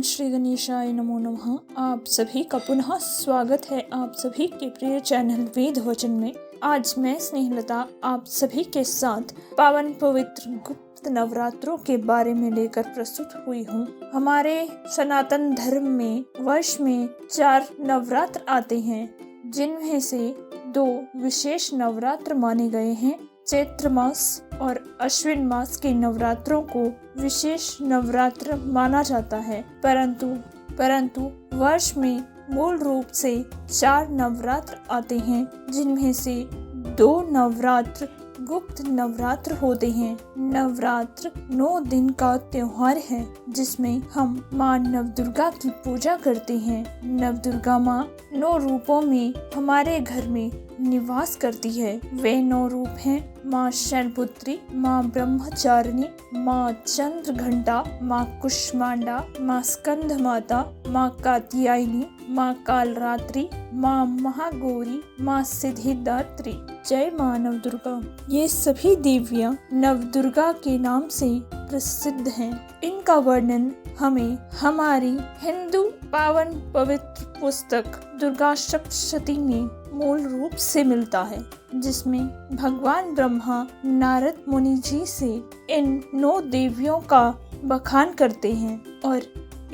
ओम श्री गणेशाय नमो नमः। आप सभी का पुनः स्वागत है आप सभी के प्रिय चैनल वेद वचन में। आज मैं स्नेहलता आप सभी के साथ पावन पवित्र गुप्त नवरात्रों के बारे में लेकर प्रस्तुत हुई हूँ। हमारे सनातन धर्म में वर्ष में 4 नवरात्र आते हैं, जिनमें से 2 विशेष नवरात्र माने गए हैं। चैत्र मास और अश्विन मास के नवरात्रों को विशेष नवरात्र माना जाता है, परंतु वर्ष में मूल रूप से 4 नवरात्र आते हैं, जिनमें से 2 नवरात्र गुप्त नवरात्र होते हैं। नवरात्र 9 दिन का त्योहार है, जिसमें हम माँ नवदुर्गा की पूजा करते हैं। नवदुर्गा माँ 9 रूपों में हमारे घर में निवास करती है। वे 9 रूप हैं: माँ शैलपुत्री, माँ ब्रह्मचारिणी, माँ चंद्रघंटा, माँ कुष्मांडा, माँ स्कंद माता, माँ कात्यायनी, माँ कालरात्रि, माँ महागौरी, माँ सिद्धिदात्री। जय माँ नवदुर्गा। ये सभी देवियाँ नवदुर्गा के नाम से प्रसिद्ध हैं। इनका वर्णन हमें हमारी हिंदू पावन पवित्र पुस्तक दुर्गा सप्तशती में मूल रूप से मिलता है, जिसमें भगवान ब्रह्मा नारद मुनि जी से इन 9 देवियों का बखान करते हैं और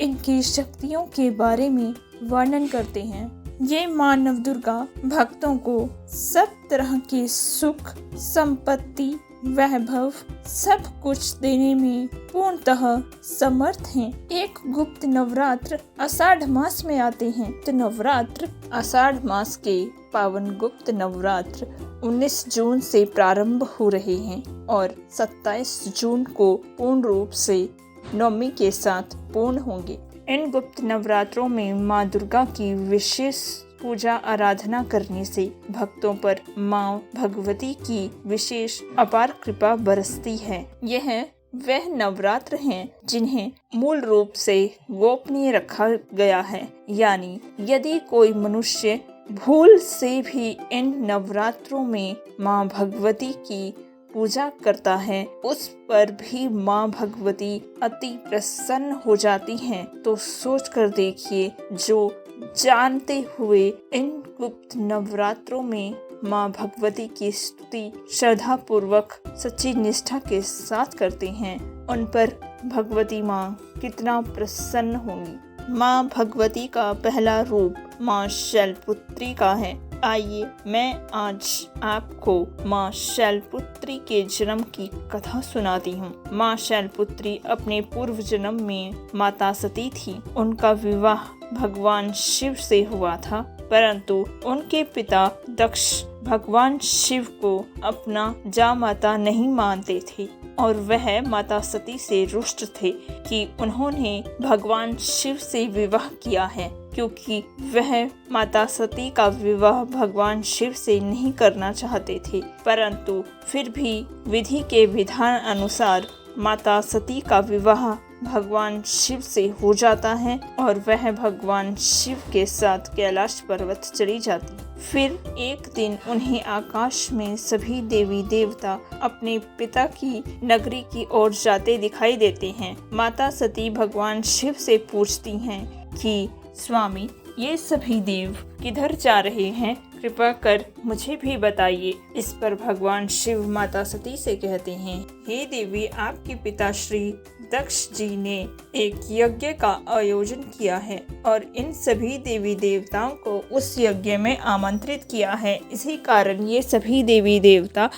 इनकी शक्तियों के बारे में वर्णन करते हैं। ये माँ नवदुर्गा भक्तों को सब तरह के सुख, संपत्ति, वैभव सब कुछ देने में पूर्णतः समर्थ हैं। एक गुप्त नवरात्र आषाढ़ मास में आते हैं। तो नवरात्र आषाढ़ मास के पावन गुप्त नवरात्र 19 जून से प्रारंभ हो रहे हैं और 27 जून को पूर्ण रूप से नवमी के साथ पूर्ण होंगे। इन गुप्त नवरात्रों में माँ दुर्गा की विशेष पूजा आराधना करने से भक्तों पर माँ भगवती की विशेष अपार कृपा बरसती है। यह वह नवरात्र हैं जिन्हें मूल रूप से गोपनीय रखा गया है, यानी यदि कोई मनुष्य भूल से भी इन नवरात्रों में माँ भगवती की पूजा करता है, उस पर भी माँ भगवती अति प्रसन्न हो जाती हैं। तो सोच कर देखिए, जो जानते हुए इन गुप्त नवरात्रों में माँ भगवती की स्तुति श्रद्धा पूर्वक सच्ची निष्ठा के साथ करते हैं, उन पर भगवती माँ कितना प्रसन्न होंगी। माँ भगवती का पहला रूप माँ शैलपुत्री का है। आइए मैं आज आपको माँ शैलपुत्री के जन्म की कथा सुनाती हूँ। माँ शैलपुत्री अपने पूर्व जन्म में माता सती थी। उनका विवाह भगवान शिव से हुआ था, परंतु उनके पिता दक्ष भगवान शिव को अपना जामाता नहीं मानते थे और वह माता सती से रुष्ट थे कि उन्होंने भगवान शिव से विवाह किया है, क्योंकि वह माता सती का विवाह भगवान शिव से नहीं करना चाहते थे। परंतु फिर भी विधि के विधान अनुसार माता सती का विवाह भगवान शिव से हो जाता है और वह भगवान शिव के साथ कैलाश पर्वत चली जाती। फिर एक दिन उन्हें आकाश में सभी देवी देवता अपने पिता की नगरी की ओर जाते दिखाई देते हैं। माता सती भगवान शिव से पूछती हैं कि स्वामी, ये सभी देव किधर जा रहे हैं? कृपा कर मुझे भी बताइए। इस पर भगवान शिव माता सती से कहते हैं, हे देवी, आपके पिता श्री दक्ष जी ने एक यज्ञ का आयोजन किया है और इन सभी देवी देवताओं को उस यज्ञ में आमंत्रित किया है। इसी कारण ये सभी देवी देवता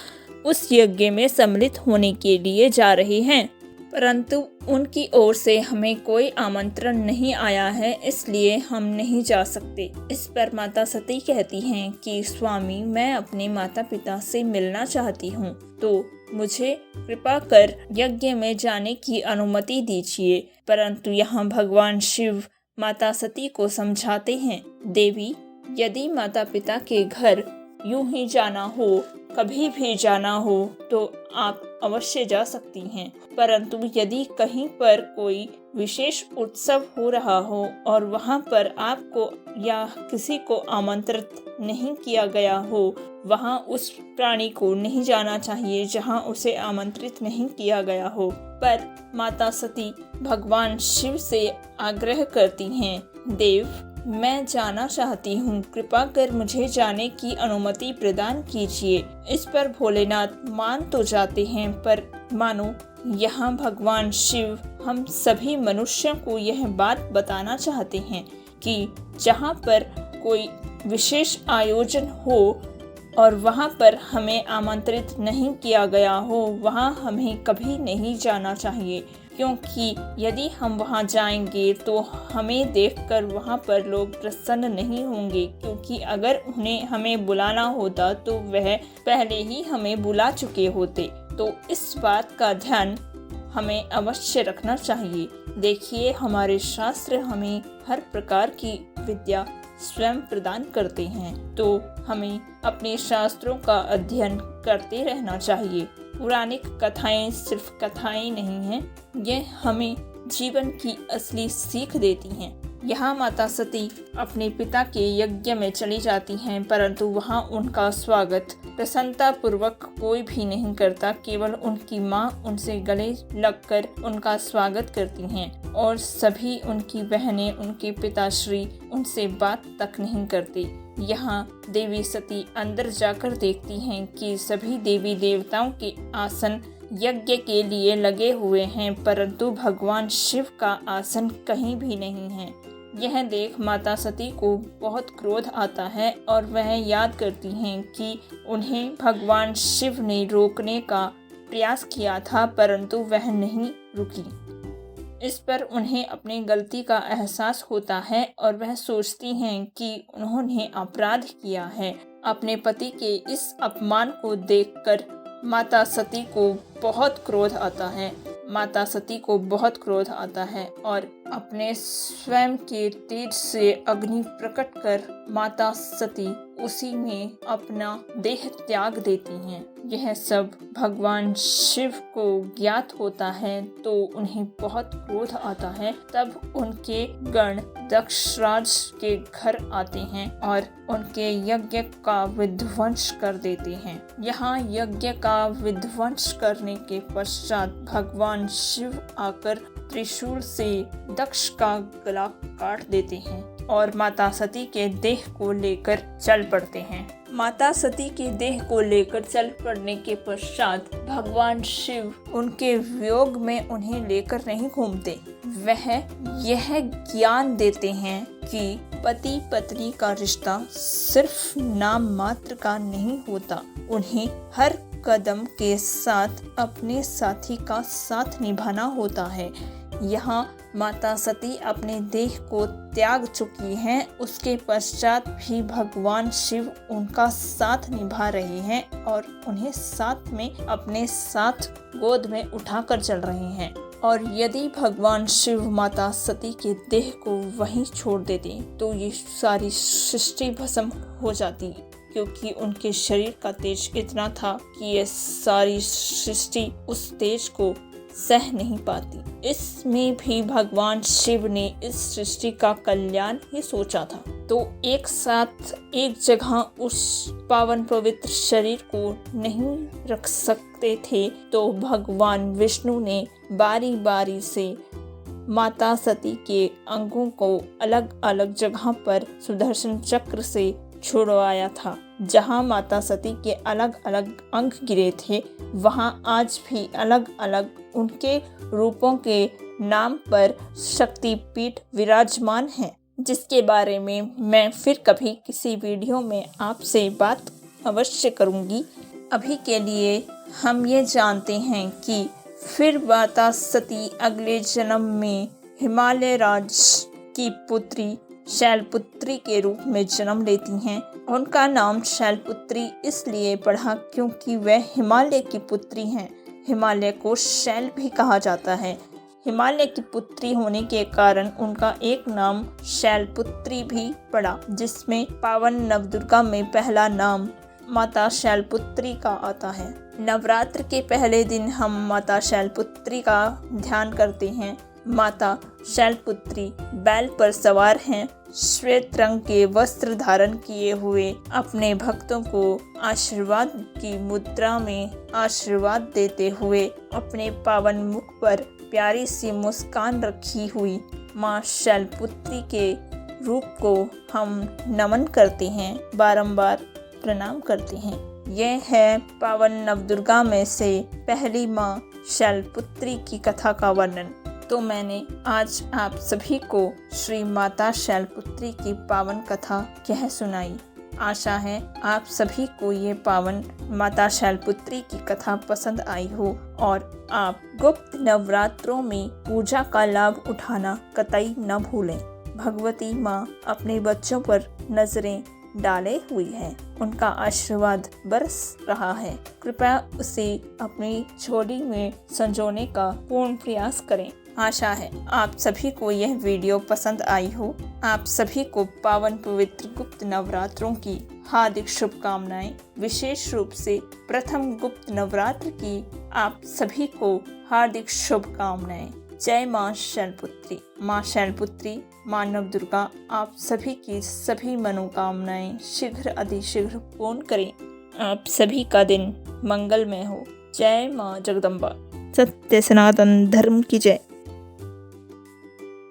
उस यज्ञ में सम्मिलित होने के लिए जा रहे हैं, परंतु उनकी ओर से हमें कोई आमंत्रण नहीं आया है, इसलिए हम नहीं जा सकते। इस पर माता सती कहती हैं कि स्वामी, मैं अपने माता पिता से मिलना चाहती हूँ, तो मुझे कृपा कर यज्ञ में जाने की अनुमति दीजिए। परंतु यहाँ भगवान शिव माता सती को समझाते हैं, देवी, यदि माता पिता के घर यूं ही जाना हो, कभी भी जाना हो, तो आप अवश्य जा सकती हैं। परंतु यदि कहीं पर कोई विशेष उत्सव हो रहा हो और वहां पर आपको या किसी को आमंत्रित नहीं किया गया हो, वहां उस प्राणी को नहीं जाना चाहिए जहां उसे आमंत्रित नहीं किया गया हो। पर माता सती भगवान शिव से आग्रह करती हैं, देव, मैं जाना चाहती हूँ, कृपा कर मुझे जाने की अनुमति प्रदान कीजिए। इस पर भोलेनाथ मान तो जाते हैं, पर मानो यहाँ भगवान शिव हम सभी मनुष्यों को यह बात बताना चाहते हैं कि जहाँ पर कोई विशेष आयोजन हो और वहाँ पर हमें आमंत्रित नहीं किया गया हो, वहाँ हमें कभी नहीं जाना चाहिए, क्योंकि यदि हम वहाँ जाएंगे तो हमें देखकर वहाँ पर लोग प्रसन्न नहीं होंगे, क्योंकि अगर उन्हें हमें बुलाना होता तो वह पहले ही हमें बुला चुके होते। तो इस बात का ध्यान हमें अवश्य रखना चाहिए। देखिए, हमारे शास्त्र हमें हर प्रकार की विद्या स्वयं प्रदान करते हैं, तो हमें अपने शास्त्रों का अध्ययन करते रहना चाहिए। पौराणिक कथाएं सिर्फ कथाएं नहीं हैं, ये हमें जीवन की असली सीख देती हैं। यहाँ माता सती अपने पिता के यज्ञ में चली जाती हैं, परंतु वहाँ उनका स्वागत प्रसन्नता पूर्वक कोई भी नहीं करता। केवल उनकी माँ उनसे गले लगकर उनका स्वागत करती हैं और सभी उनकी बहनें, उनके पिताश्री उनसे बात तक नहीं करते। यहाँ देवी सती अंदर जाकर देखती हैं कि सभी देवी देवताओं के आसन यज्ञ के लिए लगे हुए हैं, परंतु भगवान शिव का आसन कहीं भी नहीं है। यह देख माता सती को बहुत क्रोध आता है और वह याद करती हैं कि उन्हें भगवान शिव ने रोकने का प्रयास किया था, परंतु वह नहीं रुकी। इस पर उन्हें अपनी गलती का एहसास होता है और वह सोचती हैं कि उन्होंने अपराध किया है। अपने पति के इस अपमान को देखकर माता सती को बहुत क्रोध आता है। माता सती को बहुत क्रोध आता है और अपने स्वयं के तेज से अग्नि प्रकट कर माता सती उसी में अपना देह त्याग देती हैं। यह सब भगवान शिव को ज्ञात होता है तो उन्हें बहुत क्रोध आता है। तब उनके गण दक्षराज के घर आते हैं और उनके यज्ञ का विध्वंस कर देते हैं। यहाँ यज्ञ का विध्वंस करने के पश्चात भगवान शिव आकर त्रिशूल से दक्ष का गला काट देते हैं और माता सती के देह को लेकर चल पड़ते हैं। माता सती के देह को लेकर चल पड़ने के पश्चात भगवान शिव उनके वियोग में उन्हें लेकर नहीं घूमते। वह यह ज्ञान देते हैं कि पति पत्नी का रिश्ता सिर्फ नाम मात्र का नहीं होता, उन्हें हर कदम के साथ अपने साथी का साथ निभाना होता है। यहाँ माता सती अपने देह को त्याग चुकी हैं, उसके पश्चात भी भगवान शिव उनका साथ निभा रहे हैं और उन्हें साथ में अपने साथ गोद में उठाकर चल रहे हैं। और यदि भगवान शिव माता सती के देह को वहीं छोड़ देते तो ये सारी सृष्टि भस्म हो जाती, क्योंकि उनके शरीर का तेज इतना था कि ये सारी सृष्टि उस तेज को सह नहीं पाती। इसमें भी भगवान शिव ने इस सृष्टि का कल्याण ही सोचा था, तो एक साथ एक जगह उस पावन पवित्र शरीर को नहीं रख सकते थे, तो भगवान विष्णु ने बारी बारी से माता सती के अंगों को अलग अलग जगह पर सुदर्शन चक्र से छुड़वाया था। जहाँ माता सती के अलग अलग अंग गिरे थे, वहाँ आज भी अलग अलग उनके रूपों के नाम पर शक्तिपीठ विराजमान है, जिसके बारे में मैं फिर कभी किसी वीडियो में आपसे बात अवश्य करूँगी। अभी के लिए हम ये जानते हैं कि फिर माता सती अगले जन्म में हिमालय राज की पुत्री शैलपुत्री के रूप में जन्म लेती हैं। उनका नाम शैलपुत्री इसलिए पड़ा क्योंकि वह हिमालय की पुत्री हैं। हिमालय को शैल भी कहा जाता है। हिमालय की पुत्री होने के कारण उनका एक नाम शैलपुत्री भी पड़ा, जिसमें पावन नवदुर्गा में पहला नाम माता शैलपुत्री का आता है। नवरात्र के पहले दिन हम माता शैलपुत्री का ध्यान करते हैं। माता शैलपुत्री बैल पर सवार हैं, श्वेत रंग के वस्त्र धारण किए हुए अपने भक्तों को आशीर्वाद की मुद्रा में आशीर्वाद देते हुए अपने पावन मुख पर प्यारी सी मुस्कान रखी हुई माँ शैलपुत्री के रूप को हम नमन करते हैं, बारंबार प्रणाम करते हैं। यह है पावन नवदुर्गा में से पहली माँ शैलपुत्री की कथा का वर्णन। तो मैंने आज आप सभी को श्री माता शैलपुत्री की पावन कथा कह सुनाई। आशा है आप सभी को ये पावन माता शैलपुत्री की कथा पसंद आई हो और आप गुप्त नवरात्रों में पूजा का लाभ उठाना कतई न भूलें। भगवती माँ अपने बच्चों पर नजरें डाले हुई है, उनका आशीर्वाद बरस रहा है। कृपया उसे अपनी झोली में संजोने का पूर्ण प्रयास करें। आशा है आप सभी को यह वीडियो पसंद आई हो। आप सभी को पावन पवित्र गुप्त नवरात्रों की हार्दिक शुभकामनाएं। विशेष रूप से प्रथम गुप्त नवरात्र की आप सभी को हार्दिक शुभकामनाएं। जय माँ शैलपुत्री। माँ शैलपुत्री, माँ नवदुर्गा आप सभी की सभी मनोकामनाएं शीघ्र अतिशीघ्र पूर्ण करें। आप सभी का दिन मंगलमय हो। जय माँ जगदम्बा। सत्य सनातन धर्म की जय।